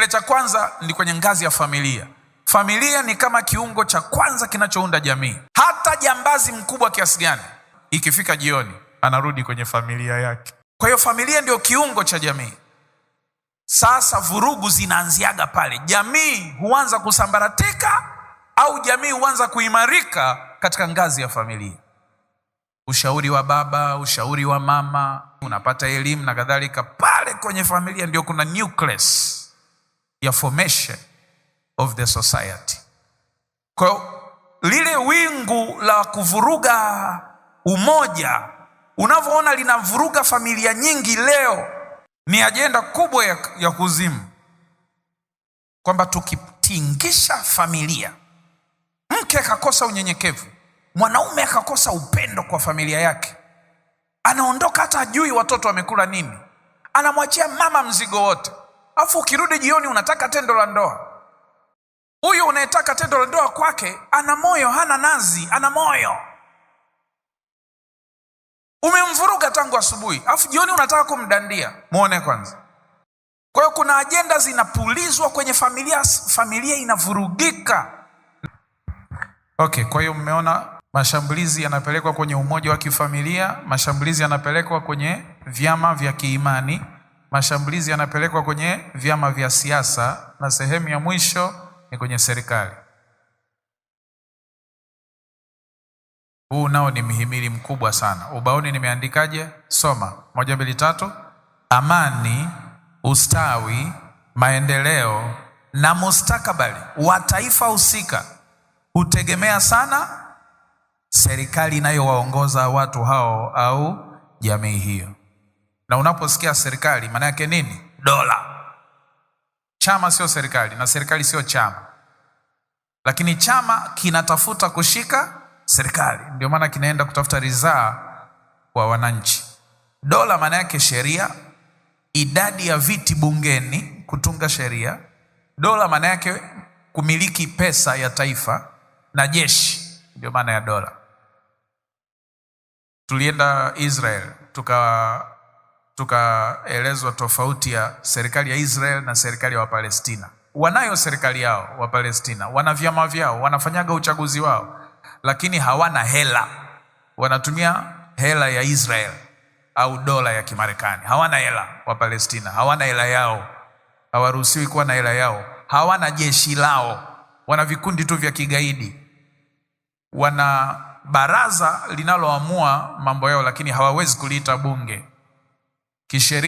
Kipengele cha kwanza ni kwenye ngazi ya familia. Familia ni kama kiungo cha kwanza kinachounda jamii. Hata jambazi mkubwa kiasi gani, ikifika jioni anarudi kwenye familia yake. Kwa hiyo familia ndio kiungo cha jamii. Sasa vurugu zinaanziaga pale. Jamii huanza kusambaratika au jamii huanza kuimarika katika ngazi ya familia. Ushauri wa baba, ushauri wa mama, unapata elimu na kadhalika. Pale kwenye familia ndio kuna nucleus ya formation of the society. Kwa hiyo lile wingu la kuvuruga umoja, unavyoona linavuruga familia nyingi leo, ni ajenda kubwa ya kuzimu, kwamba tukitingisha familia, mke akakosa unyenyekevu, mwanaume akakosa upendo kwa familia yake, anaondoka hata hajui watoto wamekula nini, anamwachia mama mzigo wote. Alafu ukirudi jioni unataka tendo la ndoa. Huyu unayetaka tendo la ndoa kwake ana moyo, hana nazi, ana moyo. Umemvuruga tangu asubuhi, alafu jioni unataka kumdandia. Muone kwanza. Kwa hiyo kuna ajenda zinapulizwa kwenye familia, familia inavurugika. Okay, kwa hiyo mmeona mashambulizi yanapelekwa kwenye umoja wa kifamilia, mashambulizi yanapelekwa kwenye vyama vya kiimani, mashambulizi yanapelekwa kwenye vyama vya siasa, na sehemu ya mwisho ni kwenye serikali. Huu nao ni mhimili mkubwa sana. Ubaoni nimeandikaje? Soma 1, 2, 3. Amani, ustawi, maendeleo na mustakabali wa taifa husika hutegemea sana serikali inayowaongoza watu hao au jamii hiyo. Na unaposikia serikali, maana yake nini? Dola. Chama sio serikali na serikali sio chama, lakini chama kinatafuta kushika serikali, ndio maana kinaenda kutafuta ridhaa kwa wananchi. Dola maana yake sheria, idadi ya viti bungeni, kutunga sheria. Dola maana yake kumiliki pesa ya taifa, na jeshi, ndio maana ya dola. Tulienda Israel, tukaelezwa tofauti ya serikali ya Israel na serikali ya Wapalestina. Wanayo serikali yao wa Palestina, wana vyama vyao, wanafanyaga uchaguzi wao, lakini hawana hela. Wanatumia hela ya Israel au dola ya Kimarekani. Hawana hela wa Palestina, hawana hela yao, hawaruhusiwi kuwa na hela yao. Hawana jeshi lao, wana vikundi tu vya kigaidi. Wana baraza linaloamua mambo yao, lakini hawawezi kuliita bunge kisheria.